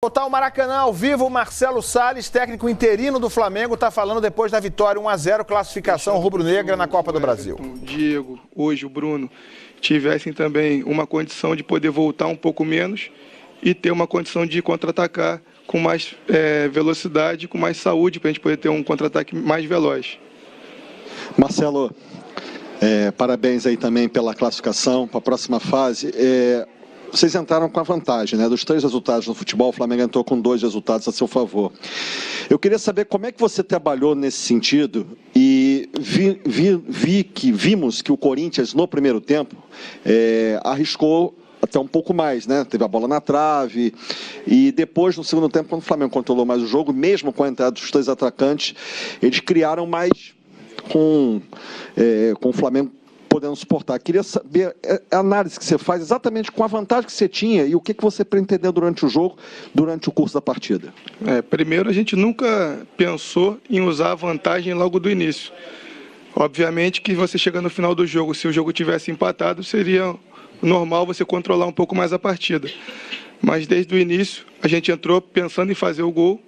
Voltar ao Maracanã ao vivo, o Marcelo Salles, técnico interino do Flamengo, está falando depois da vitória 1-0, classificação rubro-negra na Copa do Brasil. O Diego, hoje o Bruno, tivessem também uma condição de poder voltar um pouco menos e ter uma condição de contra-atacar com mais velocidade, com mais saúde, para a gente poder ter um contra-ataque mais veloz. Marcelo, parabéns aí também pela classificação para a próxima fase. Vocês entraram com a vantagem, né? Dos 3 resultados no futebol, o Flamengo entrou com 2 resultados a seu favor. Eu queria saber como é que você trabalhou nesse sentido e vimos que o Corinthians, no primeiro tempo, arriscou até um pouco mais, né? Teve a bola na trave e depois, no segundo tempo, quando o Flamengo controlou mais o jogo, mesmo com a entrada dos 3 atacantes, eles criaram mais com o Flamengo podendo suportar. Queria saber a análise que você faz exatamente com a vantagem que você tinha e o que você pretendeu durante o jogo, durante o curso da partida. Primeiro, a gente nunca pensou em usar a vantagem logo do início. Obviamente que você chega no final do jogo, se o jogo tivesse empatado, seria normal você controlar um pouco mais a partida. Mas desde o início, a gente entrou pensando em fazer o gol.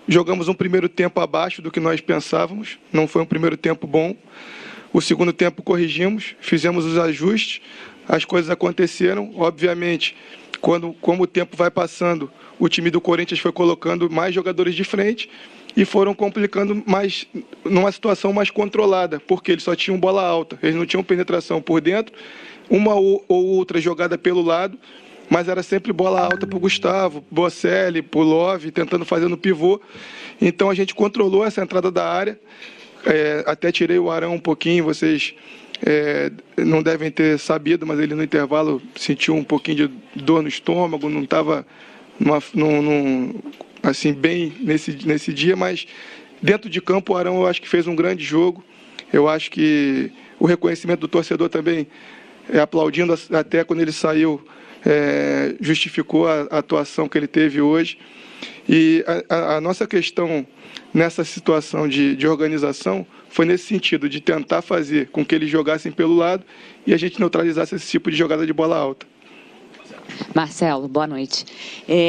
Jogamos um primeiro tempo abaixo do que nós pensávamos, não foi um primeiro tempo bom. O segundo tempo corrigimos, fizemos os ajustes, as coisas aconteceram. Obviamente, como o tempo vai passando, o time do Corinthians foi colocando mais jogadores de frente e foram complicando mais, numa situação mais controlada, porque eles só tinham bola alta, eles não tinham penetração por dentro, uma ou outra jogada pelo lado, mas era sempre bola alta para o Gustavo, Bocelli, para o Love, tentando fazer no pivô. Então a gente controlou essa entrada da área. Até tirei o Arão um pouquinho, vocês não devem ter sabido, mas ele no intervalo sentiu um pouquinho de dor no estômago, não estava assim, bem nesse dia, mas dentro de campo o Arão eu acho que fez um grande jogo. Eu acho que o reconhecimento do torcedor também, aplaudindo até quando ele saiu, justificou a atuação que ele teve hoje. E a nossa questão nessa situação de organização foi nesse sentido, de tentar fazer com que eles jogassem pelo lado e a gente neutralizasse esse tipo de jogada de bola alta. Marcelo, boa noite.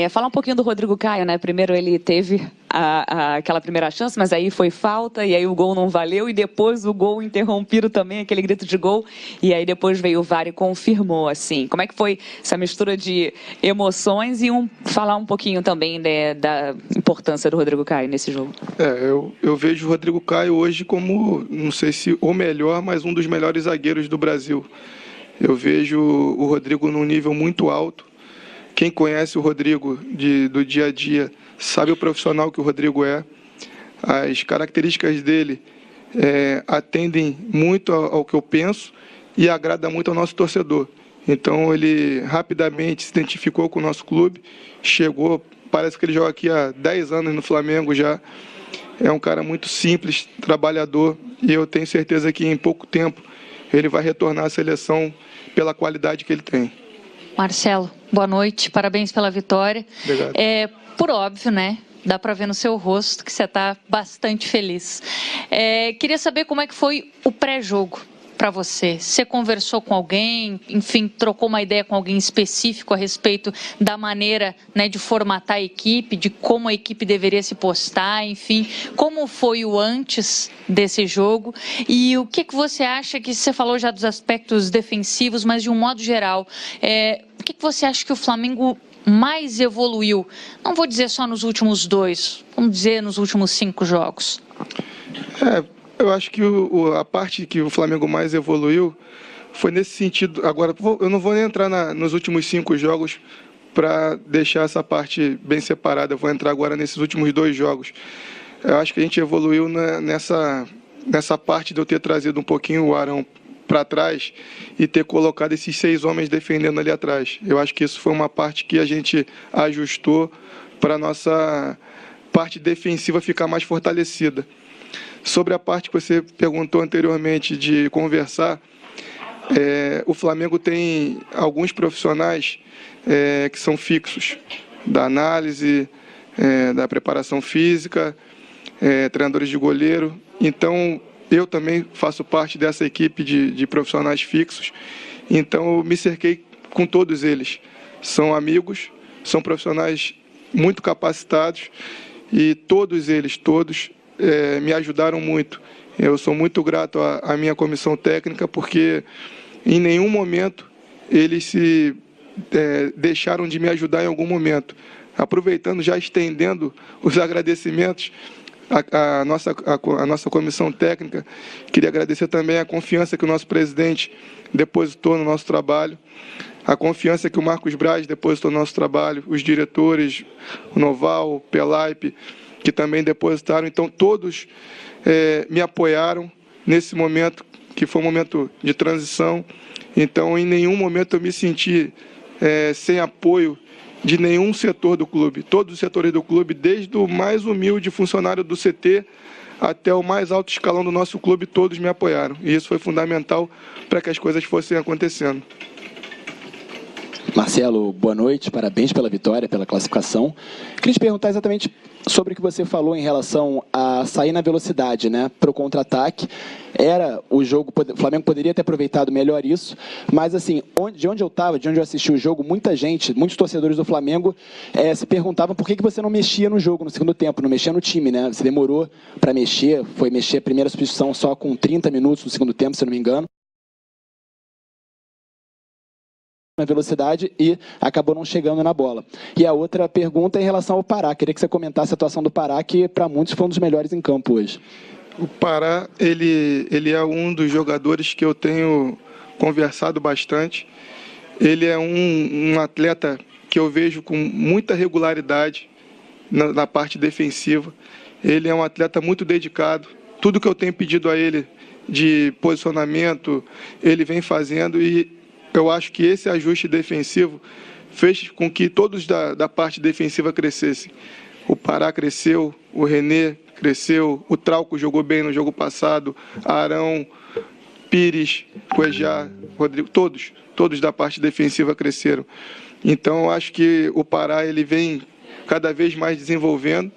Falar um pouquinho do Rodrigo Caio, né? Primeiro ele teve aquela primeira chance, mas aí foi falta, e aí o gol não valeu, e depois o gol interrompido também, aquele grito de gol, e aí depois veio o VAR e confirmou, assim. Como é que foi essa mistura de emoções e falar um pouquinho também, né, da importância do Rodrigo Caio nesse jogo? Eu vejo o Rodrigo Caio hoje como, não sei se o melhor, mas um dos melhores zagueiros do Brasil. Eu vejo o Rodrigo num nível muito alto. Quem conhece o Rodrigo do dia a dia sabe o profissional que o Rodrigo é. As características dele atendem muito ao que eu penso e agrada muito ao nosso torcedor. Então ele rapidamente se identificou com o nosso clube, chegou, parece que ele joga aqui há 10 anos no Flamengo já. É um cara muito simples, trabalhador, e eu tenho certeza que em pouco tempo ele vai retornar à seleção pela qualidade que ele tem. Marcelo, boa noite, parabéns pela vitória. Obrigado. Por óbvio, né? Dá para ver no seu rosto que você está bastante feliz. Queria saber como é que foi o pré-jogo para você. Você conversou com alguém, enfim, trocou uma ideia com alguém específico a respeito da maneira, né, de formatar a equipe, de como a equipe deveria se postar, enfim. Como foi o antes desse jogo? E o que você acha, que você falou já dos aspectos defensivos, mas de um modo geral, o que você acha que o Flamengo mais evoluiu? Não vou dizer só nos últimos 2, vamos dizer nos últimos 5 jogos. Eu acho que a parte que o Flamengo mais evoluiu foi nesse sentido. Agora, eu não vou nem entrar nos últimos 5 jogos para deixar essa parte bem separada. Eu vou entrar agora nesses últimos 2 jogos. Eu acho que a gente evoluiu nessa parte de eu ter trazido um pouquinho o Arão para trás e ter colocado esses 6 homens defendendo ali atrás. Eu acho que isso foi uma parte que a gente ajustou para a nossa parte defensiva ficar mais fortalecida. Sobre a parte que você perguntou anteriormente de conversar, o Flamengo tem alguns profissionais que são fixos, da análise, da preparação física, treinadores de goleiro. Então, eu também faço parte dessa equipe de profissionais fixos. Então, eu me cerquei com todos eles. São amigos, são profissionais muito capacitados e todos me ajudaram muito. Eu sou muito grato à minha comissão técnica, porque em nenhum momento eles se deixaram de me ajudar em algum momento. Aproveitando, já estendendo os agradecimentos à nossa comissão técnica, queria agradecer também a confiança que o nosso presidente depositou no nosso trabalho, a confiança que o Marcos Braz depositou no nosso trabalho, os diretores, o Noval, o Pelaipe, que também depositaram. Então, todos me apoiaram nesse momento, que foi um momento de transição. Então, em nenhum momento eu me senti sem apoio de nenhum setor do clube. Todos os setores do clube, desde o mais humilde funcionário do CT até o mais alto escalão do nosso clube, todos me apoiaram. E isso foi fundamental para que as coisas fossem acontecendo. Marcelo, boa noite, parabéns pela vitória, pela classificação. Queria te perguntar exatamente sobre o que você falou em relação a sair na velocidade, né, para o contra-ataque. O Flamengo poderia ter aproveitado melhor isso, mas assim, de onde eu estava, de onde eu assisti o jogo, muitos torcedores do Flamengo se perguntavam por que você não mexia no jogo no segundo tempo, não mexia no time, né? Você demorou para mexer, foi mexer a primeira substituição só com 30 minutos no segundo tempo, se eu não me engano. Na velocidade e acabou não chegando na bola. E a outra pergunta é em relação ao Pará. Queria que você comentasse a atuação do Pará, que para muitos foi um dos melhores em campo hoje. O Pará, ele é um dos jogadores que eu tenho conversado bastante. Ele é um atleta que eu vejo com muita regularidade na parte defensiva. Ele é um atleta muito dedicado. Tudo que eu tenho pedido a ele de posicionamento, ele vem fazendo, e eu acho que esse ajuste defensivo fez com que todos da parte defensiva crescessem. O Pará cresceu, o René cresceu, o Trauco jogou bem no jogo passado, Arão, Pires, Cuejá, Rodrigo, todos da parte defensiva cresceram. Então, eu acho que o Pará ele vem cada vez mais desenvolvendo.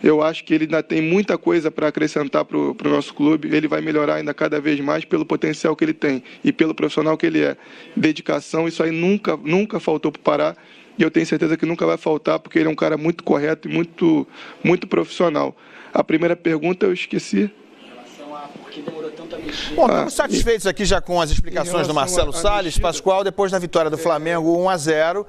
Eu acho que ele ainda tem muita coisa para acrescentar para o nosso clube. Ele vai melhorar ainda cada vez mais pelo potencial que ele tem e pelo profissional que ele é. Dedicação, isso aí nunca faltou para o Pará. E eu tenho certeza que nunca vai faltar, porque ele é um cara muito correto e muito profissional. A primeira pergunta eu esqueci. Bom, estamos satisfeitos aqui já com as explicações do Marcelo Salles. Pascoal, depois da vitória do Flamengo 1-0,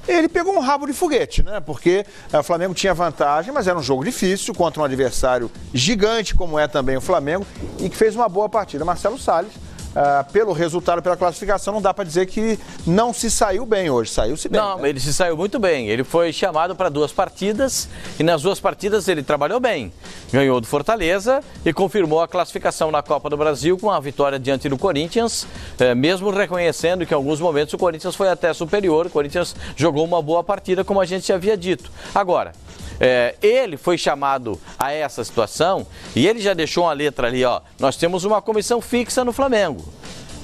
ele pegou um rabo de foguete, né? Porque o Flamengo tinha vantagem, mas era um jogo difícil contra um adversário gigante, como é também o Flamengo, e que fez uma boa partida. Marcelo Salles, pelo resultado, pela classificação, não dá para dizer que não se saiu bem hoje. Saiu-se bem. Não, né? Ele se saiu muito bem. Ele foi chamado para 2 partidas e nas 2 partidas ele trabalhou bem. Ganhou do Fortaleza e confirmou a classificação na Copa do Brasil com a vitória diante do Corinthians, mesmo reconhecendo que em alguns momentos o Corinthians foi até superior. O Corinthians jogou uma boa partida, como a gente já havia dito. Agora, ele foi chamado a essa situação e ele já deixou uma letra ali, ó. Nós temos uma comissão fixa no Flamengo.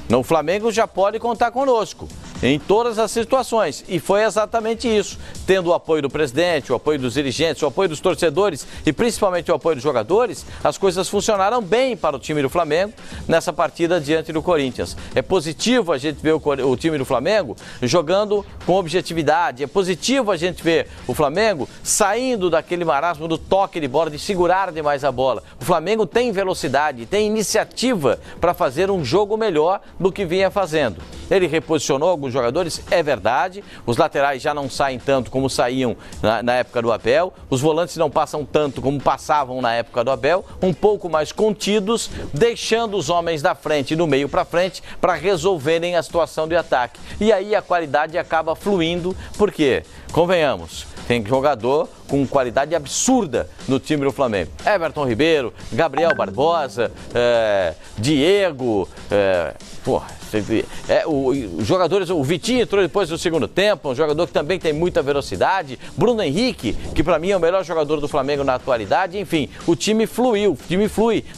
No Flamengo já pode contar conosco em todas as situações. E foi exatamente isso. Tendo o apoio do presidente, o apoio dos dirigentes, o apoio dos torcedores e principalmente o apoio dos jogadores, as coisas funcionaram bem para o time do Flamengo nessa partida diante do Corinthians. É positivo a gente ver o time do Flamengo jogando com objetividade. É positivo a gente ver o Flamengo saindo daquele marasmo do toque de bola, de segurar demais a bola. O Flamengo tem velocidade, tem iniciativa para fazer um jogo melhor do que vinha fazendo. Ele reposicionou alguns jogadores, é verdade. Os laterais já não saem tanto como saíam na época do Abel. Os volantes não passam tanto como passavam na época do Abel. Um pouco mais contidos, deixando os homens da frente e do meio para frente para resolverem a situação de ataque. E aí a qualidade acaba fluindo, porque, convenhamos, tem jogador com qualidade absurda no time do Flamengo. Everton Ribeiro, Gabriel Barbosa, Diego, os jogadores, o Vitinho entrou depois do segundo tempo, um jogador que também tem muita velocidade, Bruno Henrique, que para mim é o melhor jogador do Flamengo na atualidade. Enfim, o time flui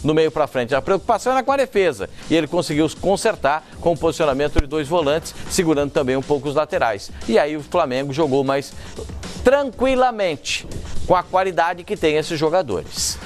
no meio para frente. A preocupação era com a defesa e ele conseguiu consertar com o posicionamento de 2 volantes, segurando também um pouco os laterais. E aí o Flamengo jogou mais tranquilamente, com a qualidade que tem esses jogadores.